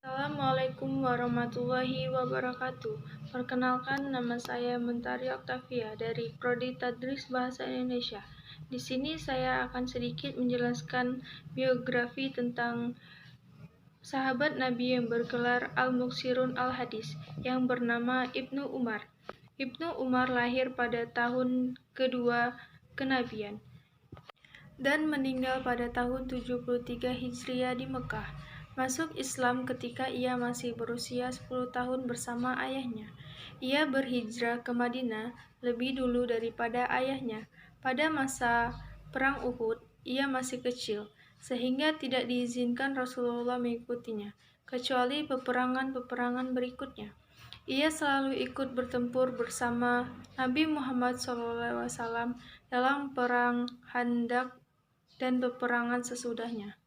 Assalamualaikum warahmatullahi wabarakatuh. Perkenalkan, nama saya Mentari Oktavia dari Prodi Tadris Bahasa Indonesia. Di sini saya akan sedikit menjelaskan biografi tentang sahabat Nabi yang bergelar Al-Muksirun Al-Hadis yang bernama Ibnu Umar. Ibnu Umar lahir pada tahun kedua kenabian dan meninggal pada tahun 73 Hijriah di Mekah. Masuk Islam ketika ia masih berusia 10 tahun bersama ayahnya. Ia berhijrah ke Madinah lebih dulu daripada ayahnya. Pada masa Perang Uhud, ia masih kecil, sehingga tidak diizinkan Rasulullah mengikutinya, kecuali peperangan-peperangan berikutnya. Ia selalu ikut bertempur bersama Nabi Muhammad SAW dalam Perang Khandaq dan peperangan sesudahnya.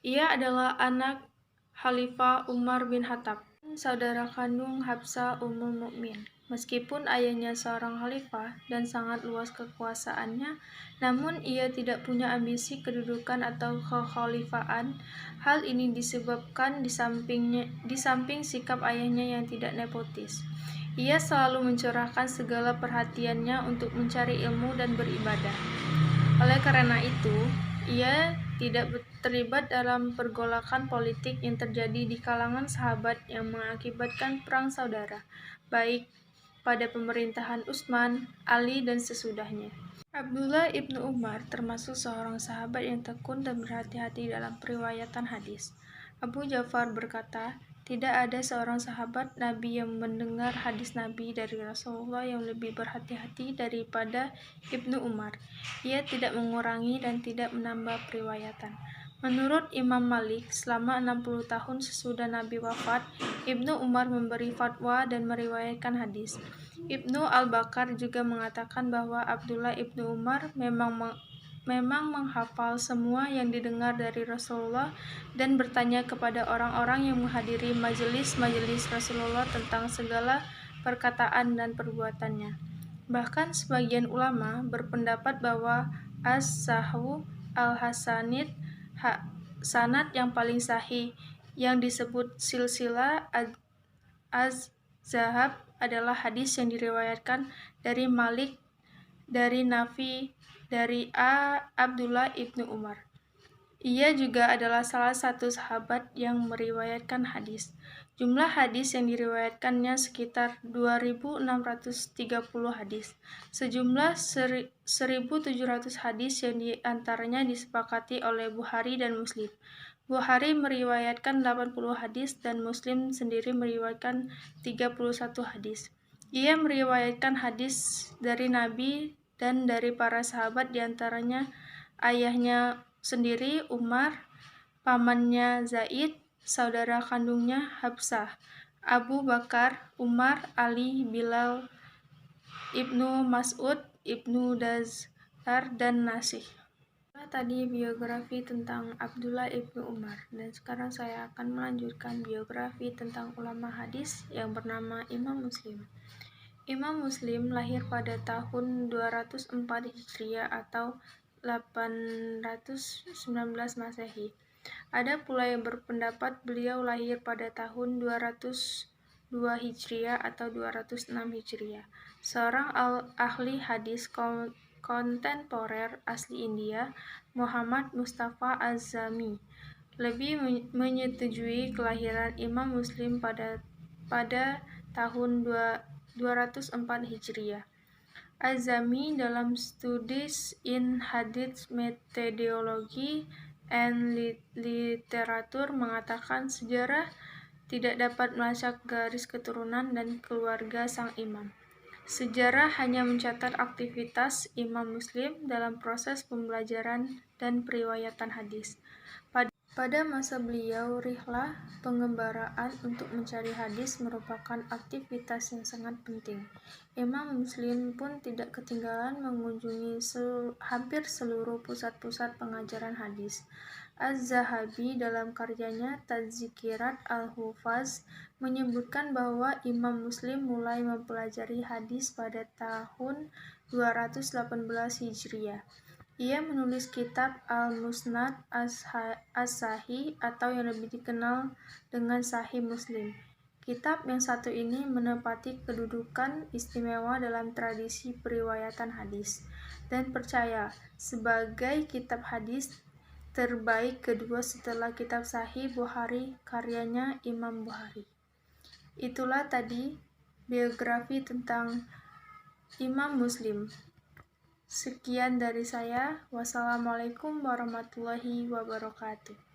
Ia adalah anak Khalifah Umar bin Khattab, saudara kandung Hafsah Ummul Mukmin. Meskipun ayahnya seorang khalifah dan sangat luas kekuasaannya, namun ia tidak punya ambisi kedudukan atau kekhalifahan. Hal ini disebabkan di samping sikap ayahnya yang tidak nepotis. Ia selalu mencurahkan segala perhatiannya untuk mencari ilmu dan beribadah. Oleh karena itu, ia tidak terlibat dalam pergolakan politik yang terjadi di kalangan sahabat yang mengakibatkan perang saudara, baik pada pemerintahan Utsman, Ali, dan sesudahnya. Abdullah ibnu Umar termasuk seorang sahabat yang tekun dan berhati-hati dalam periwayatan hadis. Abu Ja'far berkata, tidak ada seorang sahabat Nabi yang mendengar hadis Nabi dari Rasulullah yang lebih berhati-hati daripada Ibnu Umar. Ia tidak mengurangi dan tidak menambah periwayatan. Menurut Imam Malik, selama 60 tahun sesudah Nabi wafat, Ibnu Umar memberi fatwa dan meriwayatkan hadis. Ibnu Al-Bakar juga mengatakan bahwa Abdullah ibnu Umar memang menghafal semua yang didengar dari Rasulullah dan bertanya kepada orang-orang yang menghadiri majelis-majelis Rasulullah tentang segala perkataan dan perbuatannya. Bahkan sebagian ulama berpendapat bahwa as-sahu al-hasanid, sanad yang paling sahih yang disebut silsilah az-zahab adalah hadis yang diriwayatkan dari Malik, dari Nafi, dari Abdullah ibnu Umar. Ia juga adalah salah satu sahabat yang meriwayatkan hadis. Jumlah hadis yang diriwayatkannya sekitar 2.630 hadis. Sejumlah 1.700 hadis yang diantaranya disepakati oleh Bukhari dan Muslim. Bukhari meriwayatkan 80 hadis dan Muslim sendiri meriwayatkan 31 hadis. Ia meriwayatkan hadis dari Nabi dan dari para sahabat, diantaranya ayahnya sendiri Umar, pamannya Zaid, saudara kandungnya Hafsah, Abu Bakar, Umar, Ali, Bilal, Ibnu Mas'ud, Ibnu Dazar, dan Nasih. Tadi biografi tentang Abdullah ibnu Umar, dan sekarang saya akan melanjutkan biografi tentang ulama hadis yang bernama Imam Muslim. Imam Muslim lahir pada tahun 204 Hijriah atau 819 Masehi. Ada pula yang berpendapat beliau lahir pada tahun 202 Hijriah atau 206 Hijriah. Seorang ahli hadis kontemporer asli India, Muhammad Mustafa Az-Zami, lebih menyetujui kelahiran Imam Muslim pada tahun 204 Hijriah. Az-Zami dalam Studies in Hadith Methodology and Literature mengatakan sejarah tidak dapat melacak garis keturunan dan keluarga sang imam. Sejarah hanya mencatat aktivitas Imam Muslim dalam proses pembelajaran dan periwayatan hadis. Pada masa beliau, rihlah pengembaraan untuk mencari hadis merupakan aktivitas yang sangat penting. Imam Muslim pun tidak ketinggalan mengunjungi hampir seluruh pusat-pusat pengajaran hadis. Az-Zahabi dalam karyanya Tazkirat al-Hufaz menyebutkan bahwa Imam Muslim mulai mempelajari hadis pada tahun 218 Hijriah. Ia menulis kitab Al-Musnad As-Sahih atau yang lebih dikenal dengan Sahih Muslim. Kitab yang satu ini menempati kedudukan istimewa dalam tradisi periwayatan hadis dan percaya sebagai kitab hadis terbaik kedua setelah kitab Sahih Bukhari karyanya Imam Bukhari. Itulah tadi biografi tentang Imam Muslim. Sekian dari saya. Wassalamualaikum warahmatullahi wabarakatuh.